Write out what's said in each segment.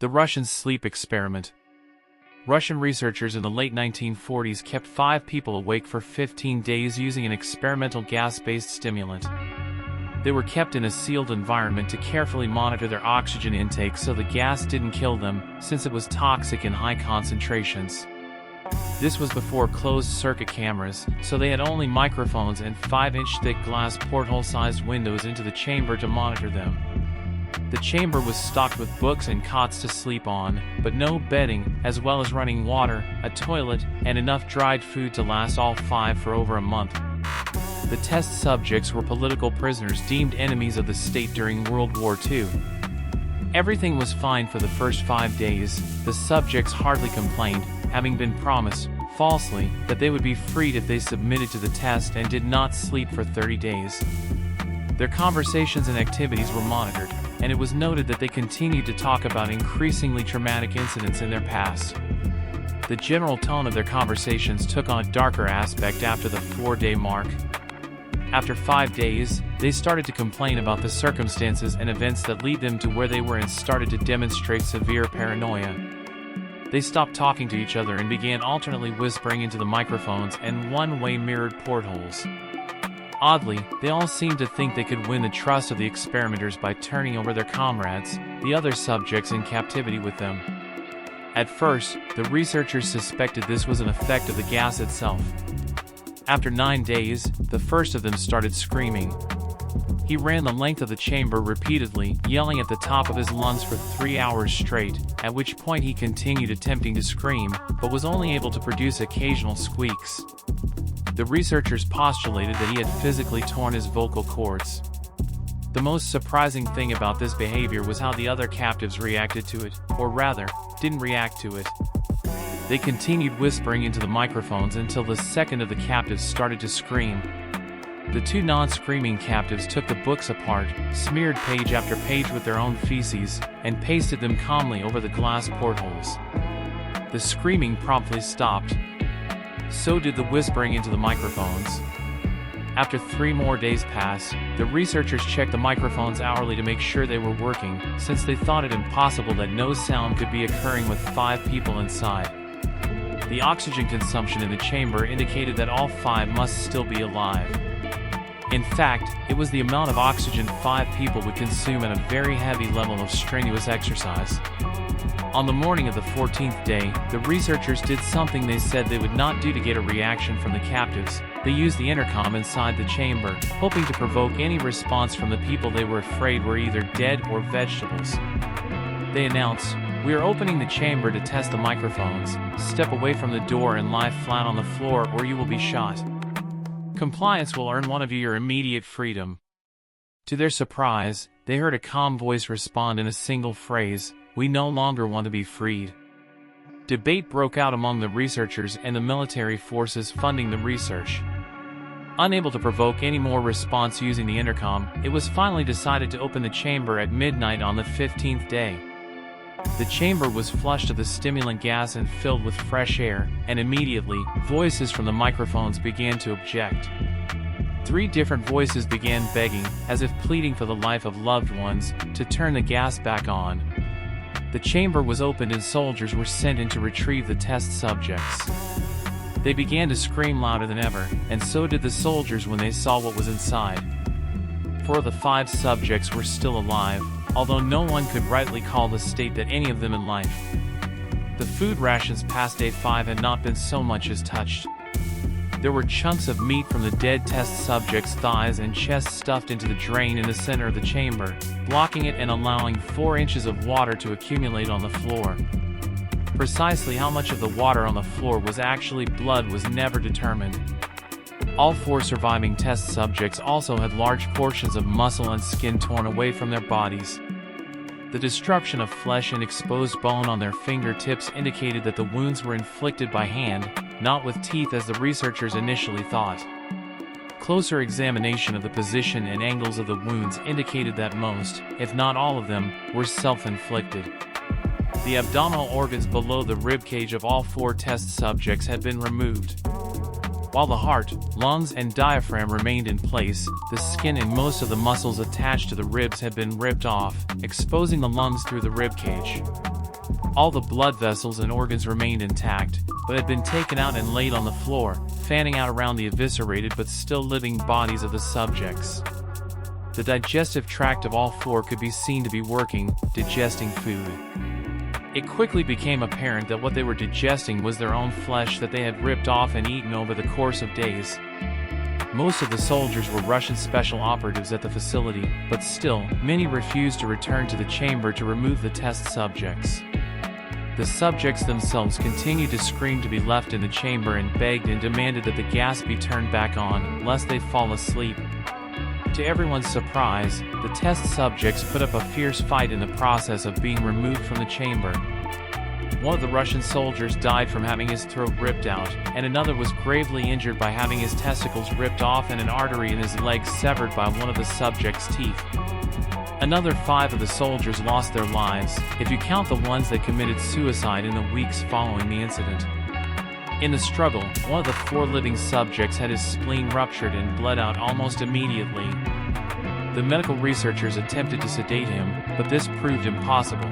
The Russian sleep experiment. Russian researchers in the late 1940s kept 5 people awake for 15 days using an experimental gas-based stimulant. They were kept in a sealed environment to carefully monitor their oxygen intake so the gas didn't kill them, since it was toxic in high concentrations. This was before closed-circuit cameras, so they had only microphones and 5-inch thick glass porthole-sized windows into the chamber to monitor them. The chamber was stocked with books and cots to sleep on, but no bedding, as well as running water, a toilet, and enough dried food to last all 5 for over a month. The test subjects were political prisoners deemed enemies of the state during World War II. Everything was fine for the first 5 days. The subjects hardly complained, having been promised, falsely, that they would be freed if they submitted to the test and did not sleep for 30 days. Their conversations and activities were monitored, and it was noted that they continued to talk about increasingly traumatic incidents in their past. The general tone of their conversations took on a darker aspect after the 4-day mark. After 5 days, they started to complain about the circumstances and events that lead them to where they were and started to demonstrate severe paranoia. They stopped talking to each other and began alternately whispering into the microphones and one-way mirrored portholes. Oddly, they all seemed to think they could win the trust of the experimenters by turning over their comrades, the other subjects in captivity with them. At first, the researchers suspected this was an effect of the gas itself. After 9 days, the first of them started screaming. He ran the length of the chamber repeatedly, yelling at the top of his lungs for 3 hours straight, at which point he continued attempting to scream, but was only able to produce occasional squeaks. The researchers postulated that he had physically torn his vocal cords. The most surprising thing about this behavior was how the other captives reacted to it, or rather, didn't react to it. They continued whispering into the microphones until the second of the captives started to scream. The 2 non-screaming captives took the books apart, smeared page after page with their own feces, and pasted them calmly over the glass portholes. The screaming promptly stopped. So did the whispering into the microphones. After 3 more days passed, the researchers checked the microphones hourly to make sure they were working, since they thought it impossible that no sound could be occurring with 5 people inside. The oxygen consumption in the chamber indicated that all 5 must still be alive. In fact, it was the amount of oxygen 5 people would consume at a very heavy level of strenuous exercise. On the morning of the 14th day, the researchers did something they said they would not do to get a reaction from the captives. They used the intercom inside the chamber, hoping to provoke any response from the people they were afraid were either dead or vegetables. They announced, "We are opening the chamber to test the microphones. Step away from the door and lie flat on the floor or you will be shot. Compliance will earn one of you your immediate freedom." To their surprise, they heard a calm voice respond in a single phrase, "We no longer want to be freed." Debate broke out among the researchers and the military forces funding the research. Unable to provoke any more response using the intercom, it was finally decided to open the chamber at midnight on the 15th day. The chamber was flushed of the stimulant gas and filled with fresh air, and immediately, voices from the microphones began to object. 3 different voices began begging, as if pleading for the life of loved ones, to turn the gas back on. The chamber was opened and soldiers were sent in to retrieve the test subjects. They began to scream louder than ever, and so did the soldiers when they saw what was inside. 4 of the 5 subjects were still alive, although no one could rightly call the state that any of them in life. The food rations past day 5 had not been so much as touched. There were chunks of meat from the dead test subjects' thighs and chests stuffed into the drain in the center of the chamber, blocking it and allowing 4 inches of water to accumulate on the floor. Precisely how much of the water on the floor was actually blood was never determined. All 4 surviving test subjects also had large portions of muscle and skin torn away from their bodies. The destruction of flesh and exposed bone on their fingertips indicated that the wounds were inflicted by hand, not with teeth as the researchers initially thought. Closer examination of the position and angles of the wounds indicated that most, if not all of them, were self-inflicted. The abdominal organs below the ribcage of all 4 test subjects had been removed. While the heart, lungs, and diaphragm remained in place, the skin and most of the muscles attached to the ribs had been ripped off, exposing the lungs through the ribcage. All the blood vessels and organs remained intact, but had been taken out and laid on the floor, fanning out around the eviscerated but still living bodies of the subjects. The digestive tract of all four could be seen to be working, digesting food. It quickly became apparent that what they were digesting was their own flesh that they had ripped off and eaten over the course of days. Most of the soldiers were Russian special operatives at the facility, but still, many refused to return to the chamber to remove the test subjects. The subjects themselves continued to scream to be left in the chamber and begged and demanded that the gas be turned back on, lest they fall asleep. To everyone's surprise, the test subjects put up a fierce fight in the process of being removed from the chamber. One of the Russian soldiers died from having his throat ripped out, and another was gravely injured by having his testicles ripped off and an artery in his leg severed by one of the subject's teeth. Another 5 of the soldiers lost their lives, if you count the ones that committed suicide in the weeks following the incident. In the struggle, one of the 4 living subjects had his spleen ruptured and bled out almost immediately. The medical researchers attempted to sedate him, but this proved impossible.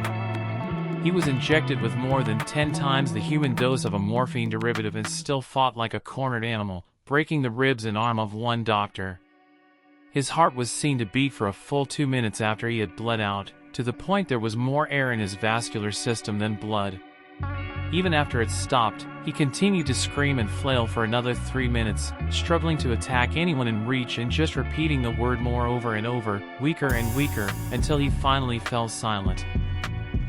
He was injected with more than 10 times the human dose of a morphine derivative and still fought like a cornered animal, breaking the ribs and arm of one doctor. His heart was seen to beat for a full 2 minutes after he had bled out, to the point there was more air in his vascular system than blood. Even after it stopped, he continued to scream and flail for another 3 minutes, struggling to attack anyone in reach and just repeating the word more over and over, weaker and weaker, until he finally fell silent.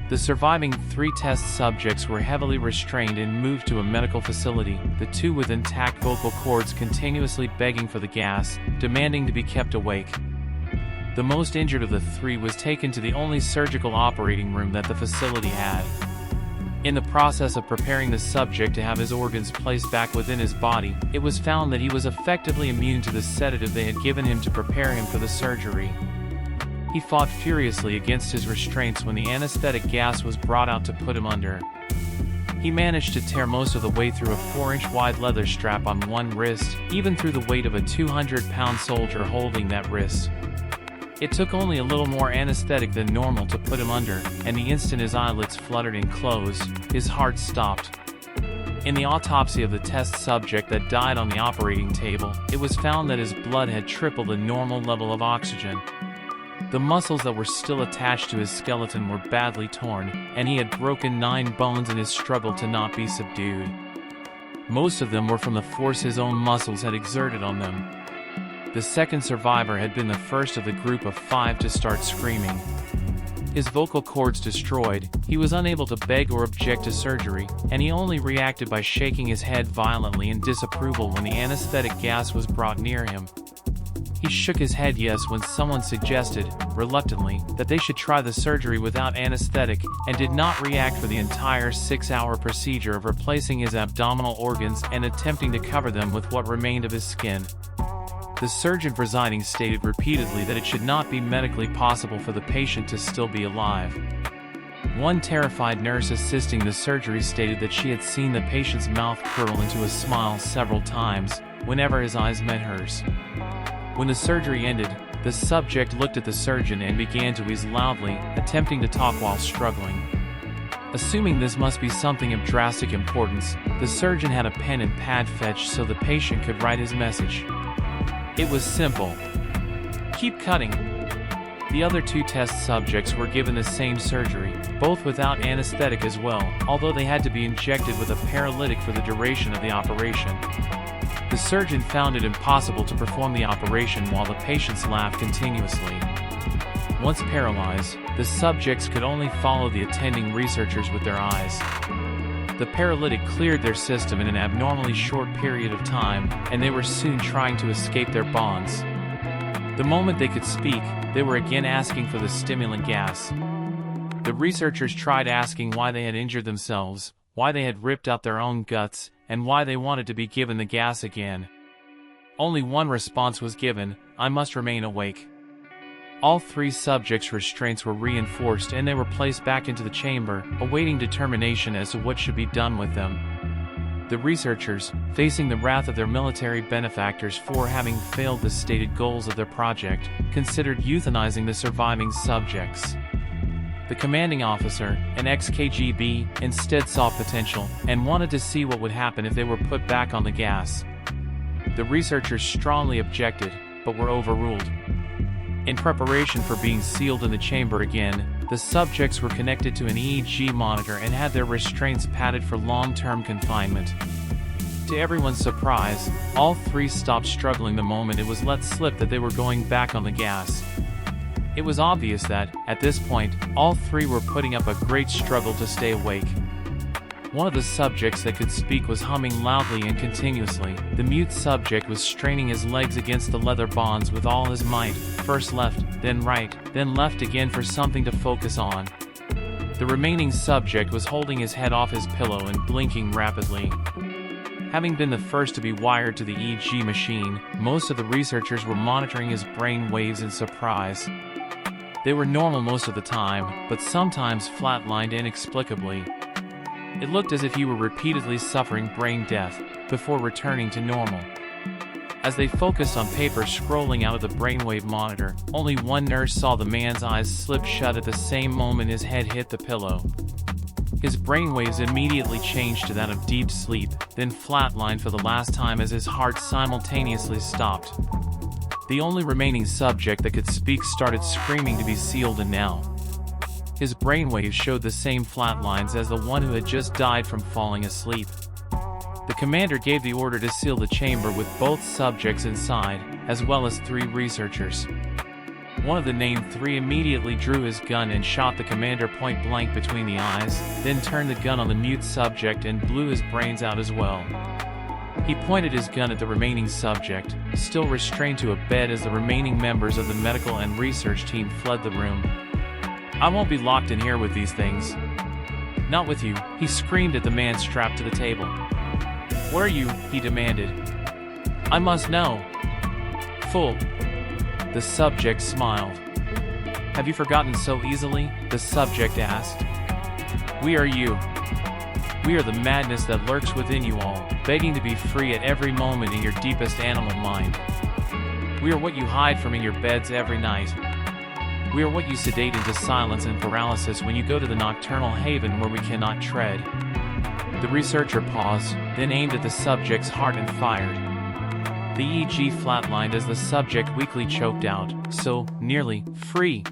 The surviving 3 test subjects were heavily restrained and moved to a medical facility, the 2 with intact vocal cords continuously begging for the gas, demanding to be kept awake. The most injured of the 3 was taken to the only surgical operating room that the facility had. In the process of preparing the subject to have his organs placed back within his body, it was found that he was effectively immune to the sedative they had given him to prepare him for the surgery. He fought furiously against his restraints when the anesthetic gas was brought out to put him under. He managed to tear most of the way through a 4-inch wide leather strap on one wrist, even through the weight of a 200-pound soldier holding that wrist. It took only a little more anesthetic than normal to put him under, and the instant his eyelids fluttered and closed, his heart stopped. In the autopsy of the test subject that died on the operating table, it was found that his blood had tripled the normal level of oxygen. The muscles that were still attached to his skeleton were badly torn, and he had broken 9 bones in his struggle to not be subdued. Most of them were from the force his own muscles had exerted on them. The second survivor had been the first of the group of 5 to start screaming. His vocal cords destroyed, he was unable to beg or object to surgery, and he only reacted by shaking his head violently in disapproval when the anesthetic gas was brought near him. He shook his head yes when someone suggested, reluctantly, that they should try the surgery without anesthetic, and did not react for the entire 6-hour procedure of replacing his abdominal organs and attempting to cover them with what remained of his skin. The surgeon presiding stated repeatedly that it should not be medically possible for the patient to still be alive. One terrified nurse assisting the surgery stated that she had seen the patient's mouth curl into a smile several times, whenever his eyes met hers. When the surgery ended, the subject looked at the surgeon and began to wheeze loudly, attempting to talk while struggling. Assuming this must be something of drastic importance, the surgeon had a pen and pad fetched so the patient could write his message. It was simple. Keep cutting. The other 2 test subjects were given the same surgery, both without anesthetic as well, although they had to be injected with a paralytic for the duration of the operation. The surgeon found it impossible to perform the operation while the patients laughed continuously. Once paralyzed, the subjects could only follow the attending researchers with their eyes. The paralytic cleared their system in an abnormally short period of time, and they were soon trying to escape their bonds. The moment they could speak, they were again asking for the stimulant gas. The researchers tried asking why they had injured themselves, why they had ripped out their own guts, and why they wanted to be given the gas again. Only one response was given: I must remain awake. All 3 subjects' restraints were reinforced and they were placed back into the chamber, awaiting determination as to what should be done with them. The researchers, facing the wrath of their military benefactors for having failed the stated goals of their project, considered euthanizing the surviving subjects. The commanding officer, an ex-KGB, instead saw potential and wanted to see what would happen if they were put back on the gas. The researchers strongly objected, but were overruled. In preparation for being sealed in the chamber again, the subjects were connected to an EEG monitor and had their restraints padded for long-term confinement. To everyone's surprise, all three stopped struggling the moment it was let slip that they were going back on the gas. It was obvious that, at this point, all three were putting up a great struggle to stay awake. One of the subjects that could speak was humming loudly and continuously. The mute subject was straining his legs against the leather bonds with all his might, first left, then right, then left again for something to focus on. The remaining subject was holding his head off his pillow and blinking rapidly. Having been the first to be wired to the EEG machine, most of the researchers were monitoring his brain waves in surprise. They were normal most of the time, but sometimes flatlined inexplicably. It looked as if he were repeatedly suffering brain death, before returning to normal. As they focused on paper scrolling out of the brainwave monitor, only one nurse saw the man's eyes slip shut at the same moment his head hit the pillow. His brainwaves immediately changed to that of deep sleep, then flatlined for the last time as his heart simultaneously stopped. The only remaining subject that could speak started screaming to be sealed, and now his brainwaves showed the same flat lines as the one who had just died from falling asleep. The commander gave the order to seal the chamber with both subjects inside, as well as 3 researchers. One of the named 3 immediately drew his gun and shot the commander point blank between the eyes, then turned the gun on the mute subject and blew his brains out as well. He pointed his gun at the remaining subject, still restrained to a bed as the remaining members of the medical and research team fled the room. "I won't be locked in here with these things." "Not with you," he screamed at the man strapped to the table. "Where are you?" he demanded. "I must know." "Fool." The subject smiled. "Have you forgotten so easily?" the subject asked. "We are you. We are the madness that lurks within you all, begging to be free at every moment in your deepest animal mind. We are what you hide from in your beds every night. We are what you sedate into silence and paralysis when you go to the nocturnal haven where we cannot tread." The researcher paused, then aimed at the subject's heart and fired. The EEG flatlined as the subject weakly choked out, "So, nearly, free."